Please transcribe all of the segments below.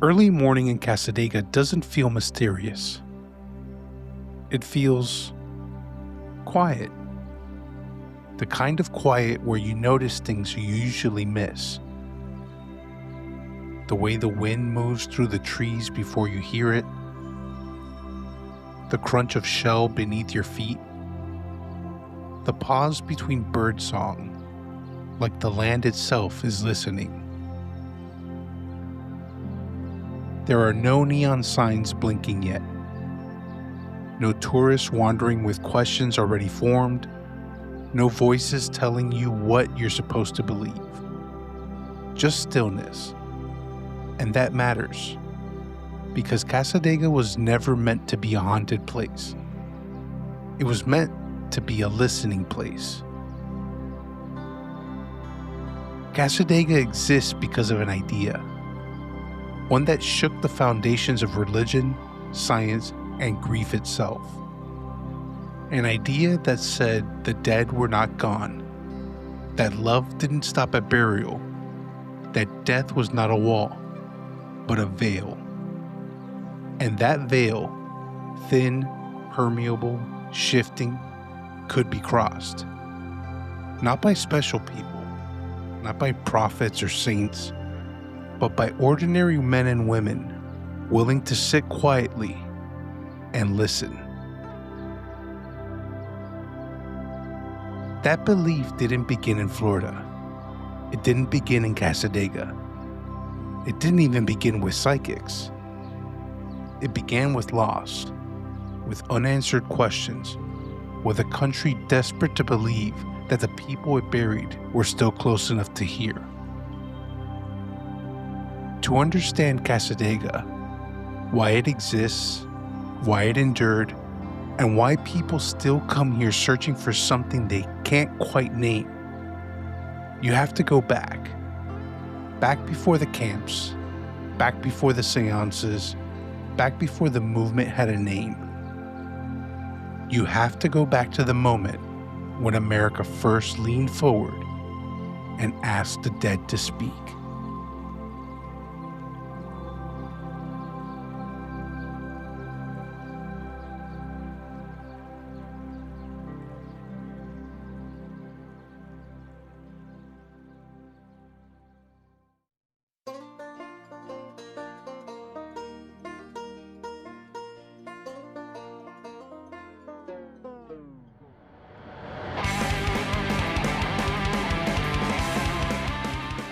Early morning in Cassadaga doesn't feel mysterious. It feels quiet. The kind of quiet where you notice things you usually miss. The way the wind moves through the trees before you hear it. The crunch of shell beneath your feet. The pause between birdsong, like the land itself is listening. There are no neon signs blinking yet. No tourists wandering with questions already formed. No voices telling you what you're supposed to believe. Just stillness. And that matters. Because Cassadaga was never meant to be a haunted place. It was meant to be a listening place. Cassadaga exists because of an idea. One that shook the foundations of religion, science, and grief itself. An idea that said the dead were not gone, that love didn't stop at burial, that death was not a wall, but a veil. And that veil, thin, permeable, shifting, could be crossed. Not by special people, not by prophets or saints, but by ordinary men and women willing to sit quietly and listen. That belief didn't begin in Florida. It didn't begin in Cassadaga. It didn't even begin with psychics. It began with loss, with unanswered questions, with a country desperate to believe that the people it buried were still close enough to hear. To understand Cassadaga, why it exists, why it endured, and why people still come here searching for something they can't quite name, you have to go back. Back before the camps, back before the séances, back before the movement had a name. You have to go back to the moment when America first leaned forward and asked the dead to speak.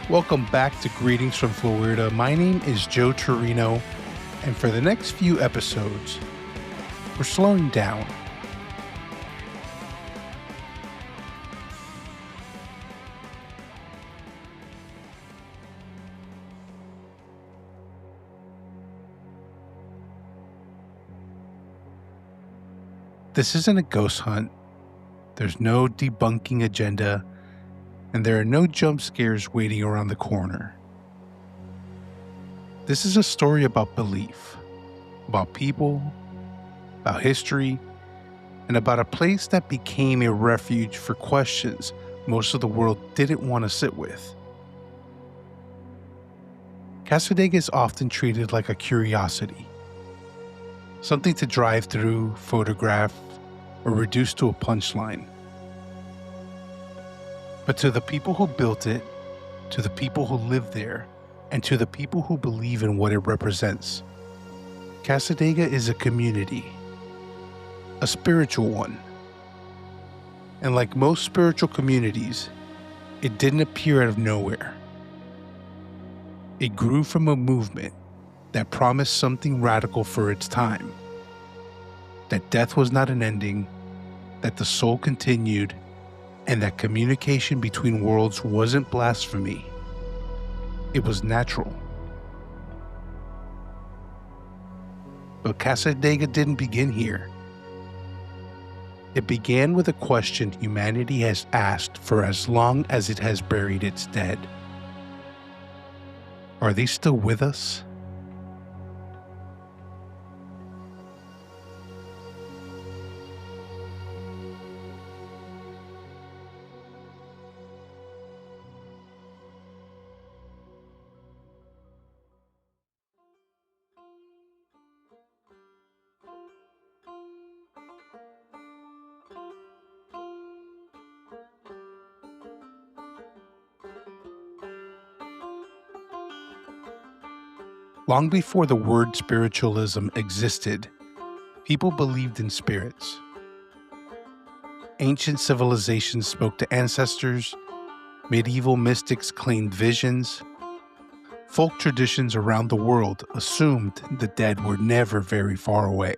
Welcome back to Greetings from Floweirda. My name is Joe Torino, and for the next few episodes, we're slowing down. This isn't a ghost hunt. There's no debunking agenda. And there are no jump scares waiting around the corner. This is a story about belief, about people, about history, and about a place that became a refuge for questions most of the world didn't want to sit with. Cassadaga is often treated like a curiosity, something to drive through, photograph, or reduce to a punchline. But to the people who built it, to the people who live there, and to the people who believe in what it represents, Cassadaga is a community, a spiritual one. And like most spiritual communities, it didn't appear out of nowhere. It grew from a movement that promised something radical for its time, that death was not an ending, that the soul continued, and that communication between worlds wasn't blasphemy. It was natural. But Cassadaga didn't begin here. It began with a question humanity has asked for as long as it has buried its dead. Are they still with us? Long before the word spiritualism existed, people believed in spirits. Ancient civilizations spoke to ancestors, medieval mystics claimed visions. Folk traditions around the world assumed the dead were never very far away.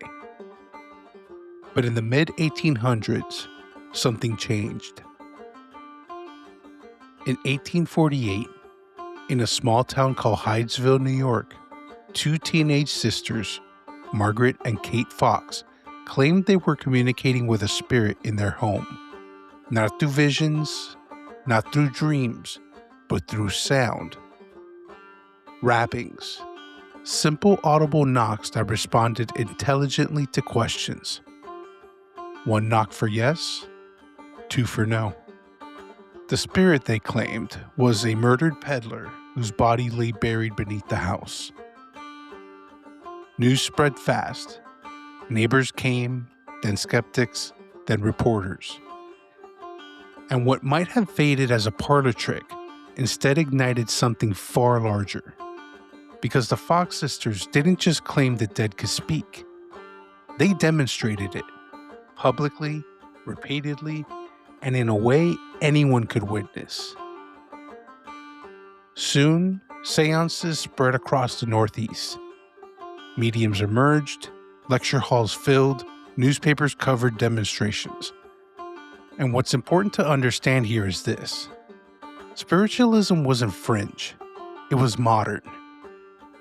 But in the mid-1800s, something changed. In 1848, in a small town called Hydesville, New York, two teenage sisters, Margaret and Kate Fox, claimed they were communicating with a spirit in their home. Not through visions, not through dreams, but through sound. Rappings, simple audible knocks that responded intelligently to questions. One knock for yes, two for no. The spirit, they claimed, was a murdered peddler whose body lay buried beneath the house. News spread fast. Neighbors came, then skeptics, then reporters. And what might have faded as a parlor trick instead ignited something far larger. Because the Fox sisters didn't just claim the dead could speak. They demonstrated it, publicly, repeatedly, and in a way anyone could witness. Soon, séances spread across the Northeast. Mediums emerged, lecture halls filled, newspapers covered demonstrations. And what's important to understand here is this. Spiritualism wasn't fringe. It was modern.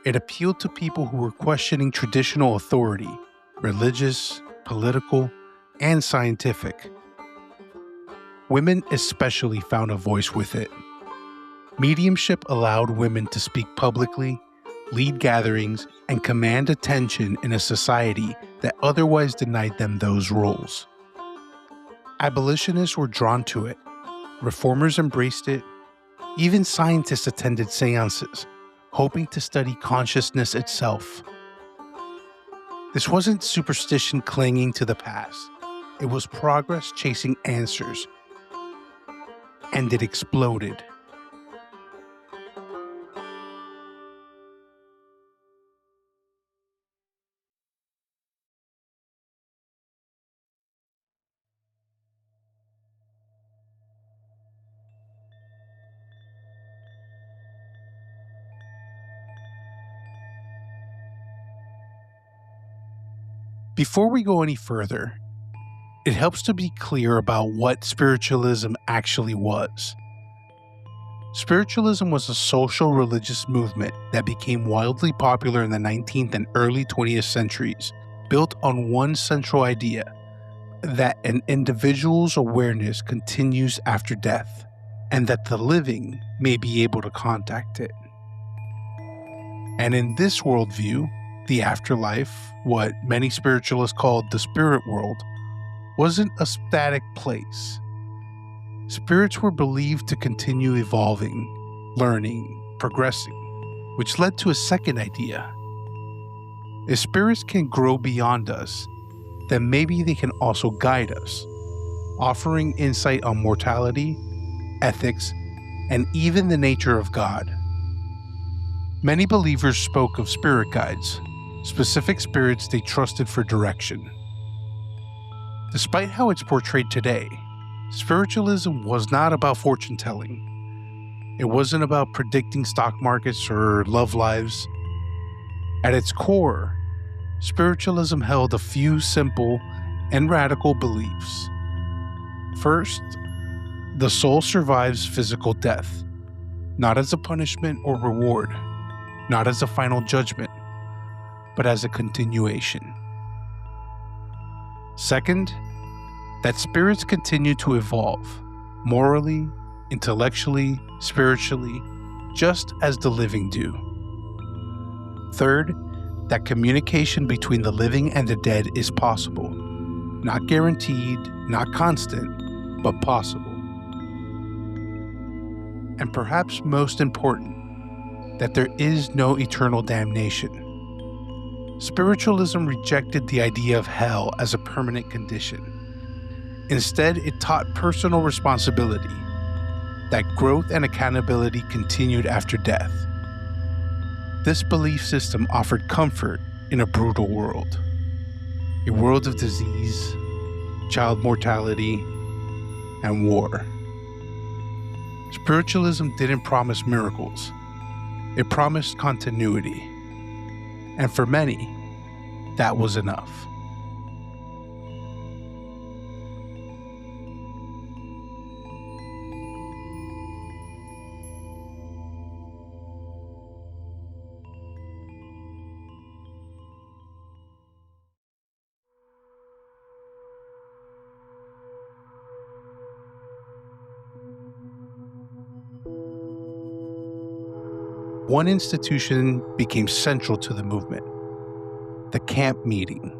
It appealed to people who were questioning traditional authority, religious, political, and scientific. Women especially found a voice with it. Mediumship allowed women to speak publicly, lead gatherings, and command attention in a society that otherwise denied them those roles. Abolitionists were drawn to it. Reformers embraced it. Even scientists attended séances, hoping to study consciousness itself. This wasn't superstition clinging to the past. It was progress chasing answers. And it exploded. Before we go any further, it helps to be clear about what spiritualism actually was. Spiritualism was a social religious movement that became wildly popular in the 19th and early 20th centuries, built on one central idea, that an individual's awareness continues after death, and that the living may be able to contact it. And in this worldview, the afterlife, what many spiritualists called the spirit world, wasn't a static place. Spirits were believed to continue evolving, learning, progressing, which led to a second idea. If spirits can grow beyond us, then maybe they can also guide us, offering insight on mortality, ethics, and even the nature of God. Many believers spoke of spirit guides, specific spirits they trusted for direction. Despite how it's portrayed today, spiritualism was not about fortune-telling. It wasn't about predicting stock markets or love lives. At its core, spiritualism held a few simple and radical beliefs. First, the soul survives physical death, not as a punishment or reward, not as a final judgment, but as a continuation. Second, that spirits continue to evolve, morally, intellectually, spiritually, just as the living do. Third, that communication between the living and the dead is possible, not guaranteed, not constant, but possible. And perhaps most important, that there is no eternal damnation. Spiritualism rejected the idea of hell as a permanent condition. Instead, it taught personal responsibility, that growth and accountability continued after death. This belief system offered comfort in a brutal world, a world of disease, child mortality, and war. Spiritualism didn't promise miracles. It promised continuity. And for many, that was enough. One institution became central to the movement: the camp meeting.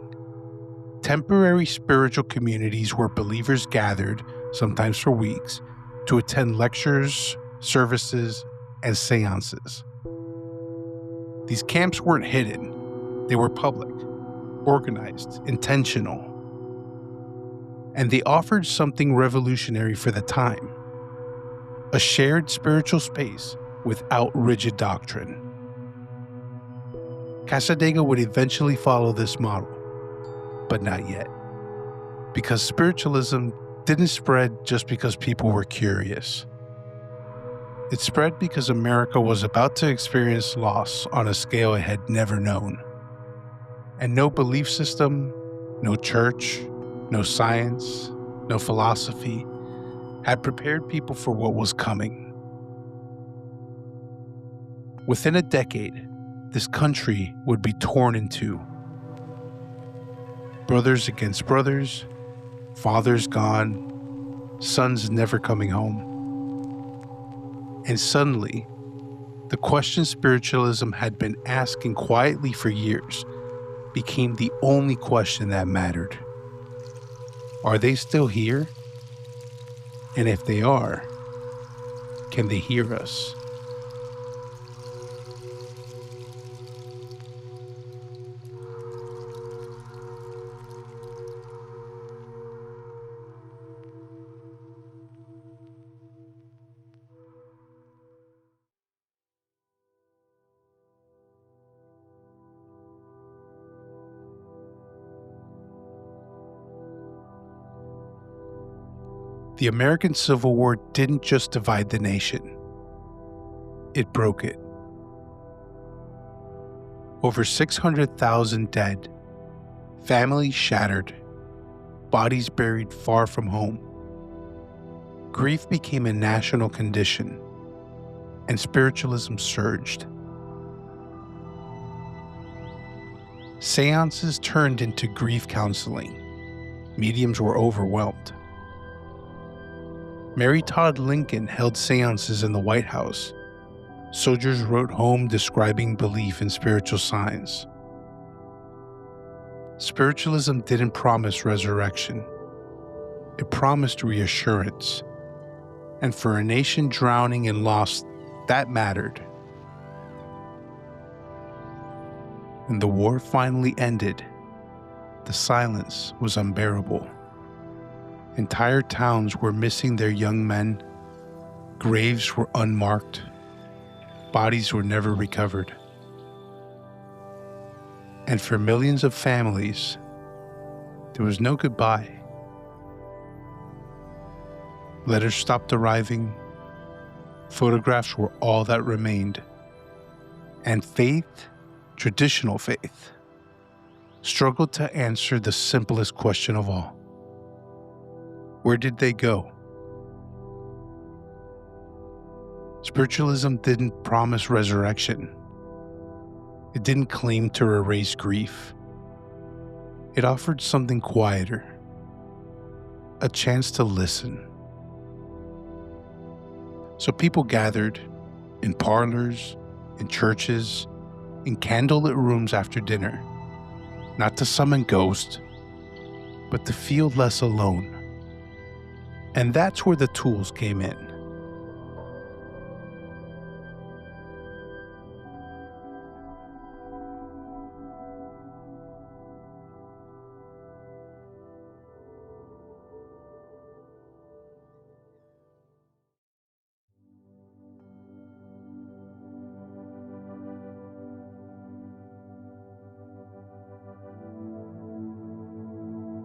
Temporary spiritual communities where believers gathered, sometimes for weeks, to attend lectures, services, and séances. These camps weren't hidden, they were public, organized, intentional. And they offered something revolutionary for the time: a shared spiritual space without rigid doctrine. Cassadaga would eventually follow this model, but not yet. Because spiritualism didn't spread just because people were curious. It spread because America was about to experience loss on a scale it had never known. And no belief system, no church, no science, no philosophy had prepared people for what was coming. Within a decade, this country would be torn in two. Brothers against brothers, fathers gone, sons never coming home. And suddenly, the question spiritualism had been asking quietly for years became the only question that mattered. Are they still here? And if they are, can they hear us? The American Civil War didn't just divide the nation, it broke it. Over 600,000 dead, families shattered, bodies buried far from home. Grief became a national condition, and spiritualism surged. Séances turned into grief counseling. Mediums were overwhelmed. Mary Todd Lincoln held séances in the White House. Soldiers wrote home describing belief in spiritual signs. Spiritualism didn't promise resurrection. It promised reassurance. And for a nation drowning in loss, that mattered. When the war finally ended, the silence was unbearable. Entire towns were missing their young men. Graves were unmarked. Bodies were never recovered. And for millions of families, there was no goodbye. Letters stopped arriving. Photographs were all that remained. And faith, traditional faith, struggled to answer the simplest question of all. Where did they go? Spiritualism didn't promise resurrection. It didn't claim to erase grief. It offered something quieter, a chance to listen. So people gathered in parlors, in churches, in candlelit rooms after dinner, not to summon ghosts, but to feel less alone. And that's where the tools came in.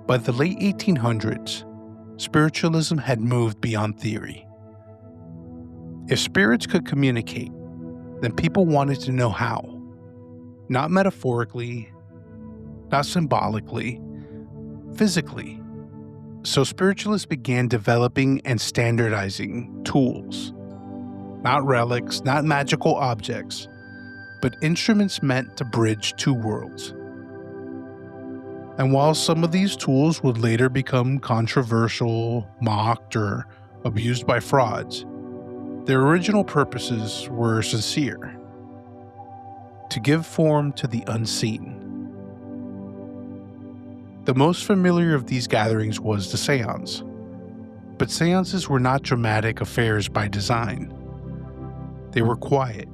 By the late 1800s, spiritualism had moved beyond theory. If spirits could communicate, then people wanted to know how. Not metaphorically, not symbolically, physically. So spiritualists began developing and standardizing tools. Not relics, not magical objects, but instruments meant to bridge two worlds. And while some of these tools would later become controversial, mocked, or abused by frauds, their original purposes were sincere: to give form to the unseen. The most familiar of these gatherings was the séance, but séances were not dramatic affairs by design. They were quiet,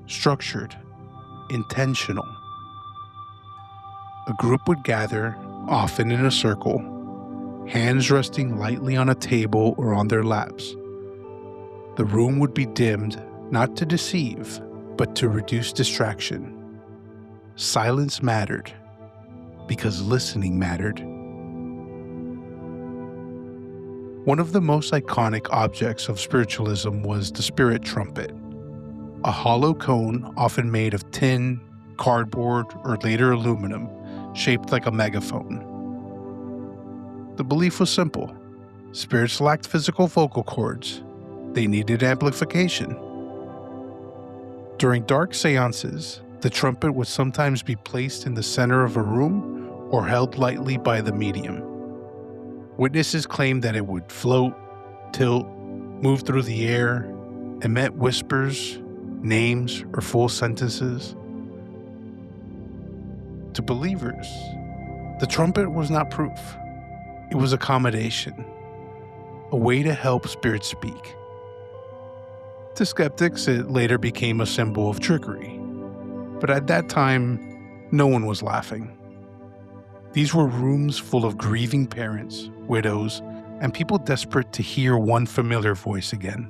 structured, intentional. A group would gather, often in a circle, hands resting lightly on a table or on their laps. The room would be dimmed, not to deceive, but to reduce distraction. Silence mattered, because listening mattered. One of the most iconic objects of spiritualism was the spirit trumpet, a hollow cone often made of tin, cardboard, or later aluminum, shaped like a megaphone. The belief was simple: spirits lacked physical vocal cords. They needed amplification. During dark séances, the trumpet would sometimes be placed in the center of a room or held lightly by the medium. Witnesses claimed that it would float, tilt, move through the air, emit whispers, names, or full sentences. To believers, the trumpet was not proof. It was accommodation, a way to help spirits speak. To skeptics, it later became a symbol of trickery, but at that time, no one was laughing. These were rooms full of grieving parents, widows, and people desperate to hear one familiar voice again.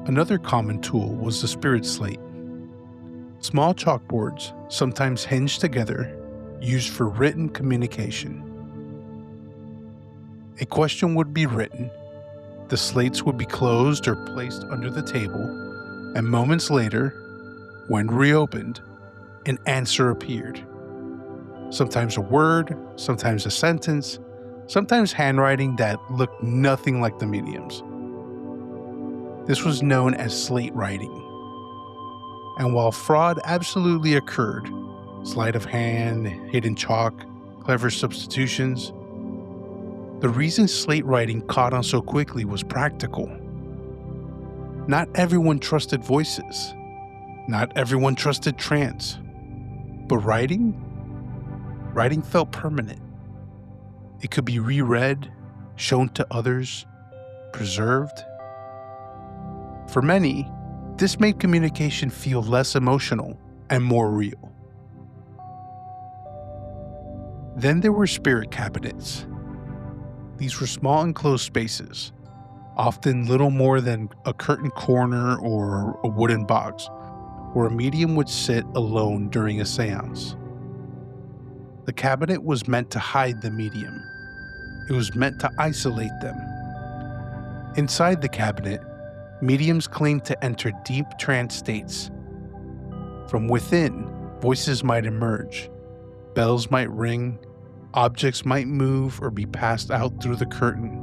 Another common tool was the spirit slate. Small chalkboards, sometimes hinged together, used for written communication. A question would be written, the slates would be closed or placed under the table, and moments later, when reopened, an answer appeared. Sometimes a word, sometimes a sentence, sometimes handwriting that looked nothing like the medium's. This was known as slate writing. And while fraud absolutely occurred, sleight of hand, hidden chalk, clever substitutions, the reason slate writing caught on so quickly was practical. Not everyone trusted voices. Not everyone trusted trance. But writing felt permanent. It could be reread, shown to others, preserved. For many, this made communication feel less emotional and more real. Then there were spirit cabinets. These were small enclosed spaces, often little more than a curtain corner or a wooden box, where a medium would sit alone during a séance. The cabinet was meant to hide the medium. It was meant to isolate them. Inside the cabinet, mediums claimed to enter deep trance states. From within, voices might emerge, bells might ring, objects might move or be passed out through the curtain.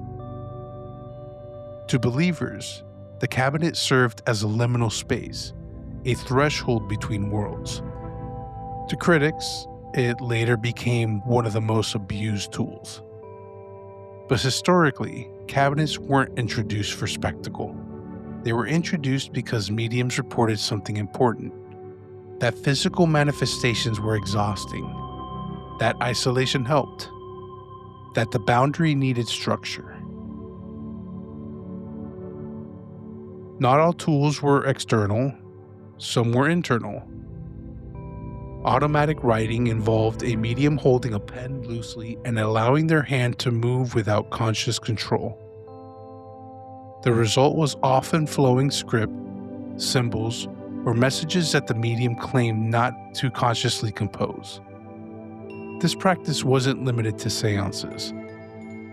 To believers, the cabinet served as a liminal space, a threshold between worlds. To critics, it later became one of the most abused tools. But historically, cabinets weren't introduced for spectacle. They were introduced because mediums reported something important: that physical manifestations were exhausting, that isolation helped, that the boundary needed structure. Not all tools were external, some were internal. Automatic writing involved a medium holding a pen loosely and allowing their hand to move without conscious control. The result was often flowing script, symbols, or messages that the medium claimed not to consciously compose. This practice wasn't limited to séances.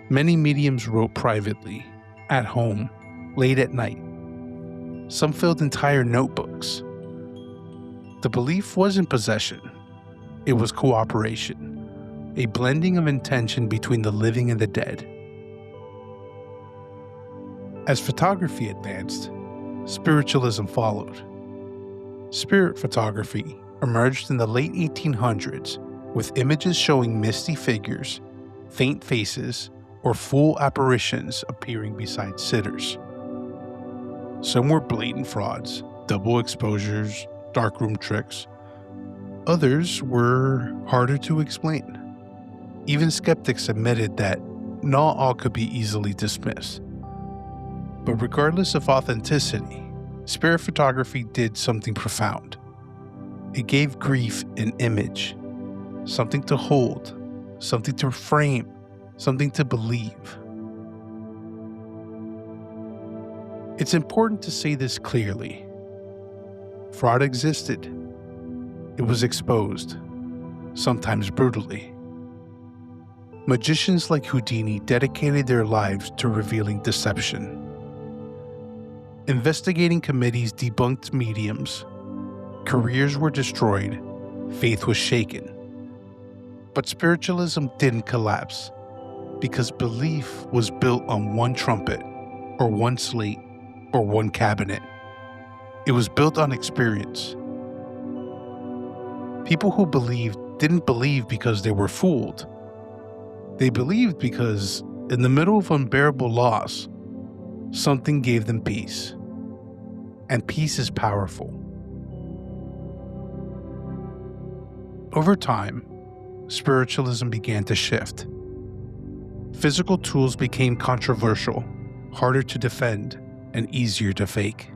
Many mediums wrote privately, at home, late at night. Some filled entire notebooks. The belief wasn't possession. It was cooperation, a blending of intention between the living and the dead. As photography advanced, spiritualism followed. Spirit photography emerged in the late 1800s with images showing misty figures, faint faces, or full apparitions appearing beside sitters. Some were blatant frauds, double exposures, darkroom tricks. Others were harder to explain. Even skeptics admitted that not all could be easily dismissed. But regardless of authenticity, spirit photography did something profound. It gave grief an image, something to hold, something to frame, something to believe. It's important to say this clearly. Fraud existed. It was exposed, sometimes brutally. Magicians like Houdini dedicated their lives to revealing deception. Investigating committees debunked mediums. Careers were destroyed. Faith was shaken. But spiritualism didn't collapse because belief was built on one trumpet, or one slate, or one cabinet. It was built on experience. People who believed didn't believe because they were fooled. They believed because, in the middle of unbearable loss, something gave them peace. And peace is powerful. Over time, spiritualism began to shift. Physical tools became controversial, harder to defend, and easier to fake.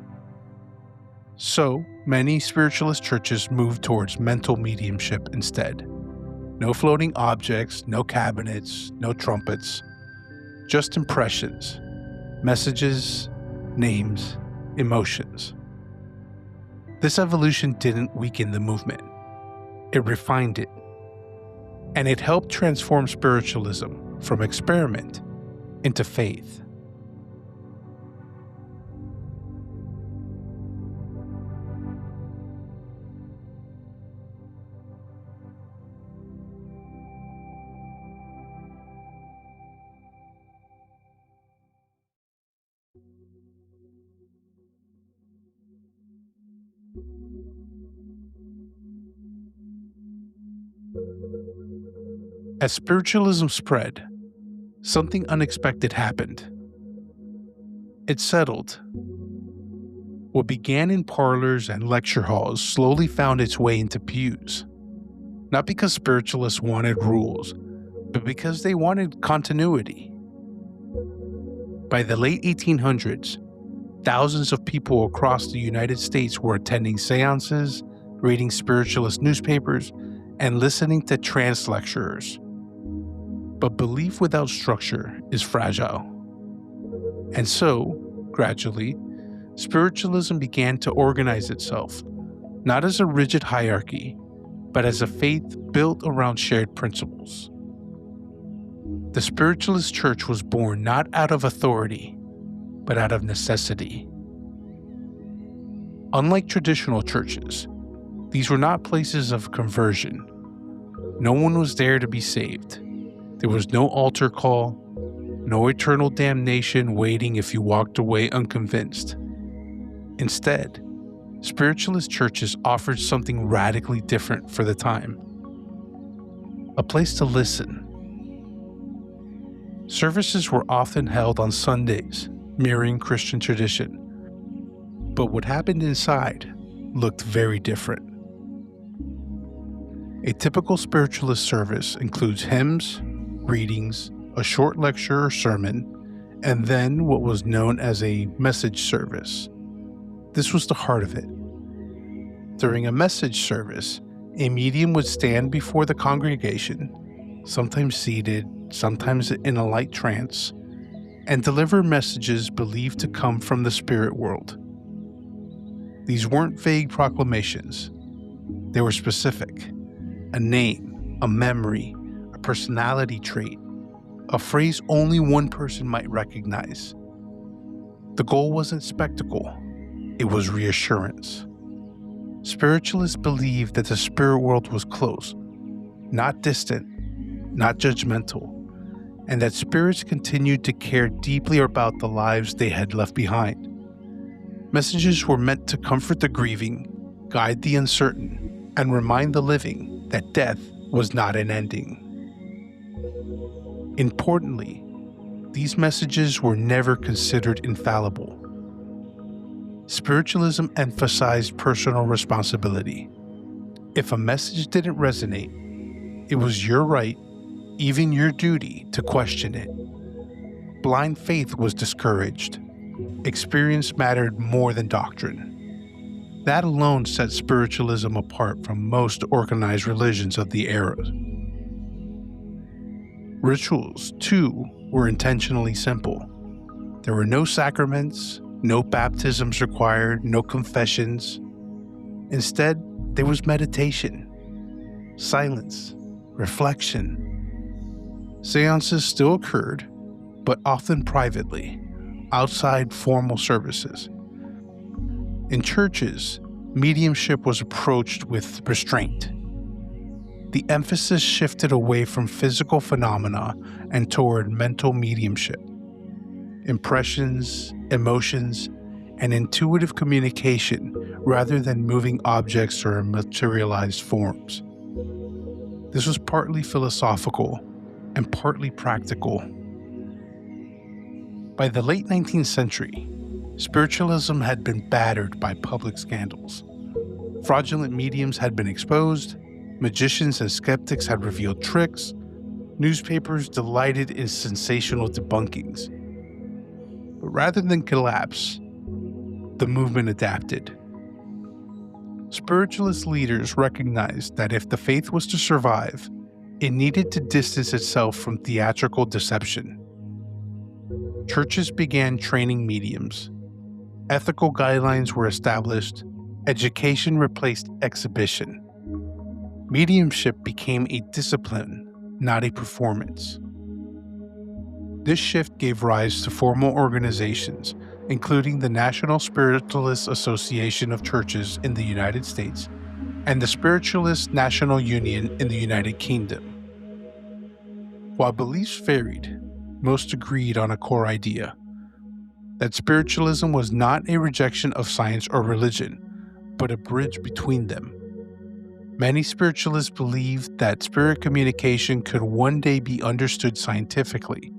So, many spiritualist churches moved towards mental mediumship instead. No floating objects, no cabinets, no trumpets, just impressions, messages, names, emotions. This evolution didn't weaken the movement. It refined it. And it helped transform spiritualism from experiment into faith. As spiritualism spread, something unexpected happened. It settled. What began in parlors and lecture halls slowly found its way into pews. Not because spiritualists wanted rules, but because they wanted continuity. By the late 1800s, thousands of people across the United States were attending séances, reading spiritualist newspapers, and listening to trance lecturers. But belief without structure is fragile. And so, gradually, spiritualism began to organize itself, not as a rigid hierarchy, but as a faith built around shared principles. The Spiritualist church was born not out of authority, but out of necessity. Unlike traditional churches, these were not places of conversion. No one was there to be saved. There was no altar call, no eternal damnation waiting if you walked away unconvinced. Instead, spiritualist churches offered something radically different for the time. A place to listen. Services were often held on Sundays, mirroring Christian tradition. But what happened inside looked very different. A typical spiritualist service includes hymns, readings, a short lecture or sermon, and then what was known as a message service. This was the heart of it. During a message service, a medium would stand before the congregation, sometimes seated, sometimes in a light trance, and deliver messages believed to come from the spirit world. These weren't vague proclamations. They were specific. A name, a memory, personality trait, a phrase only one person might recognize. The goal wasn't spectacle, it was reassurance. Spiritualists believed that the spirit world was close, not distant, not judgmental, and that spirits continued to care deeply about the lives they had left behind. Messages were meant to comfort the grieving, guide the uncertain, and remind the living that death was not an ending. Importantly, these messages were never considered infallible. Spiritualism emphasized personal responsibility. If a message didn't resonate, it was your right, even your duty, to question it. Blind faith was discouraged. Experience mattered more than doctrine. That alone set spiritualism apart from most organized religions of the era. Rituals, too, were intentionally simple. There were no sacraments, no baptisms required, no confessions. Instead, there was meditation, silence, reflection. Séances still occurred, but often privately, outside formal services. In churches, mediumship was approached with restraint. The emphasis shifted away from physical phenomena and toward mental mediumship. Impressions, emotions, and intuitive communication rather than moving objects or materialized forms. This was partly philosophical and partly practical. By the late 19th century, spiritualism had been battered by public scandals. Fraudulent mediums had been exposed, magicians and skeptics had revealed tricks, newspapers delighted in sensational debunkings. But rather than collapse, the movement adapted. Spiritualist leaders recognized that if the faith was to survive, it needed to distance itself from theatrical deception. Churches began training mediums. Ethical guidelines were established. Education replaced exhibition. Mediumship became a discipline, not a performance. This shift gave rise to formal organizations, including the National Spiritualist Association of Churches in the United States and the Spiritualist National Union in the United Kingdom. While beliefs varied, most agreed on a core idea: that spiritualism was not a rejection of science or religion, but a bridge between them. Many spiritualists believed that spirit communication could one day be understood scientifically.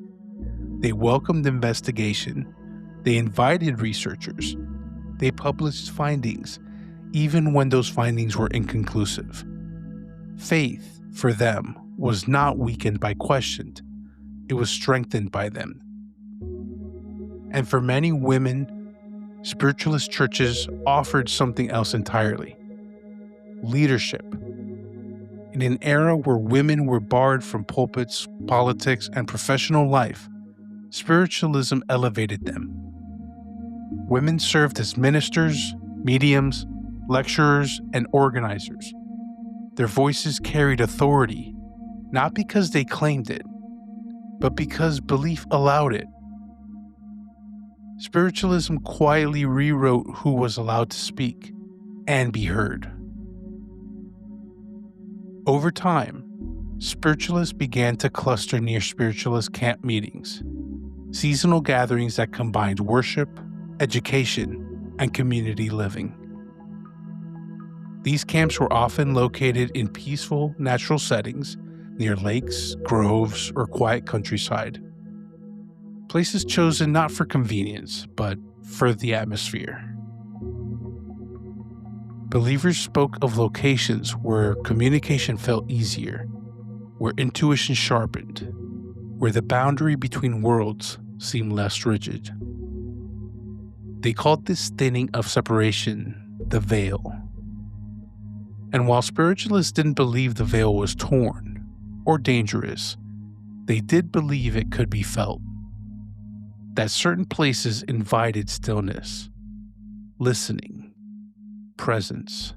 They welcomed investigation. They invited researchers. They published findings, even when those findings were inconclusive. Faith, for them, was not weakened by questions. It was strengthened by them. And for many women, spiritualist churches offered something else entirely: leadership. In an era where women were barred from pulpits, politics, and professional life, spiritualism elevated them. Women served as ministers, mediums, lecturers, and organizers. Their voices carried authority, not because they claimed it, but because belief allowed it. Spiritualism quietly rewrote who was allowed to speak and be heard. Over time, spiritualists began to cluster near spiritualist camp meetings, seasonal gatherings that combined worship, education, and community living. These camps were often located in peaceful, natural settings near lakes, groves, or quiet countryside. Places chosen not for convenience, but for the atmosphere. Believers spoke of locations where communication felt easier, where intuition sharpened, where the boundary between worlds seemed less rigid. They called this thinning of separation the veil. And while spiritualists didn't believe the veil was torn or dangerous, they did believe it could be felt. That certain places invited stillness, listening, presence.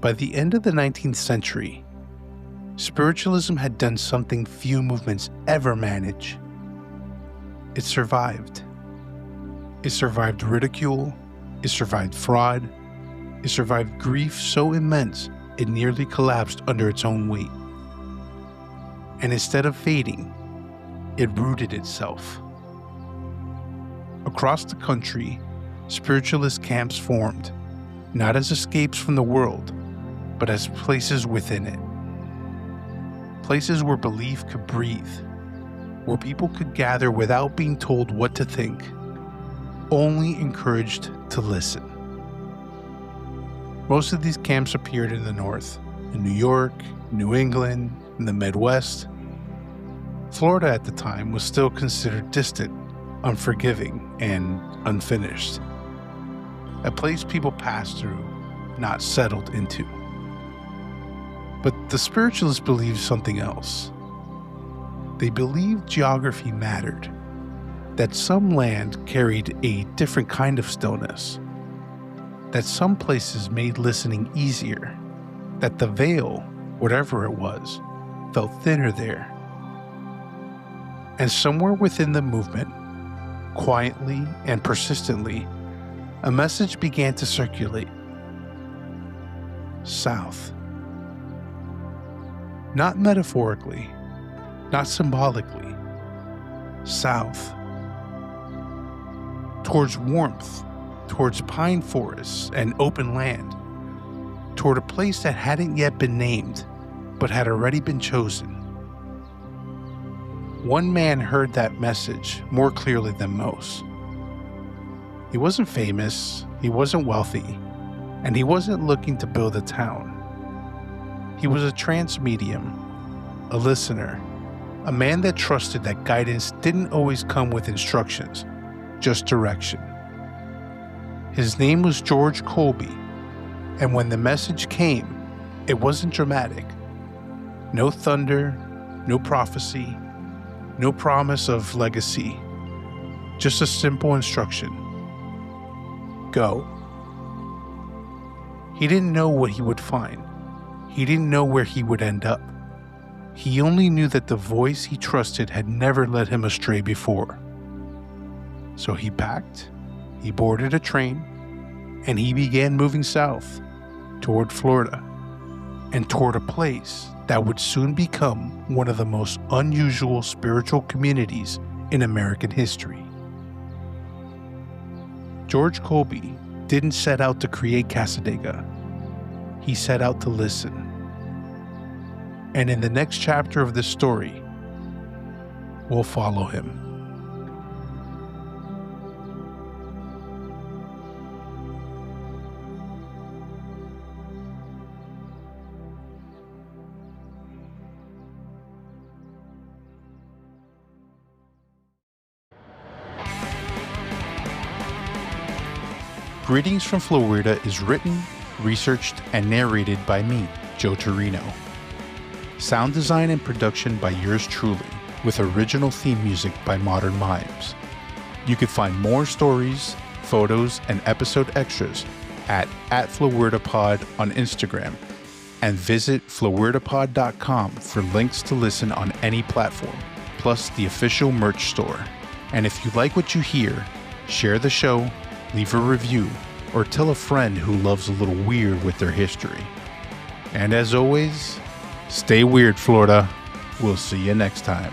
By the end of the 19th century, spiritualism had done something few movements ever manage. It survived. It survived ridicule. It survived fraud. It survived grief so immense it nearly collapsed under its own weight. And instead of fading, it rooted itself. Across the country, spiritualist camps formed, not as escapes from the world, but as places within it. Places where belief could breathe, where people could gather without being told what to think, only encouraged to listen. Most of these camps appeared in the North, in New York, New England, in the Midwest. Florida at the time was still considered distant, unforgiving, and unfinished. A place people passed through, not settled into. But the spiritualists believed something else. They believed geography mattered, that some land carried a different kind of stillness, that some places made listening easier, that the veil, whatever it was, felt thinner there. And somewhere within the movement, quietly and persistently, a message began to circulate. South. Not metaphorically, not symbolically. South. Towards warmth, towards pine forests and open land, toward a place that hadn't yet been named, but had already been chosen. One man heard that message more clearly than most. He wasn't famous, he wasn't wealthy, and he wasn't looking to build a town. He was a trance medium, a listener, a man that trusted that guidance didn't always come with instructions, just direction. His name was George Colby, and when the message came, it wasn't dramatic. No thunder, no prophecy, no promise of legacy, just a simple instruction. Go. He didn't know what he would find. He didn't know where he would end up. He only knew that the voice he trusted had never led him astray before. So he packed, he boarded a train, and he began moving south, toward Florida, and toward a place that would soon become one of the most unusual spiritual communities in American history. George Colby didn't set out to create Cassadaga. He set out to listen. And in the next chapter of this story, we'll follow him. Greetings from Floweirda is written, researched, and narrated by me, Joe Torino. Sound design and production by yours truly, with original theme music by Modern Mimes. You can find more stories, photos, and episode extras at @FloweirdaPod on Instagram, and visit floweirda.pod.com for links to listen on any platform, plus the official merch store. And if you like what you hear, share the show, leave a review, or tell a friend who loves a little weird with their history. And as always, stay weird, Florida. We'll see you next time.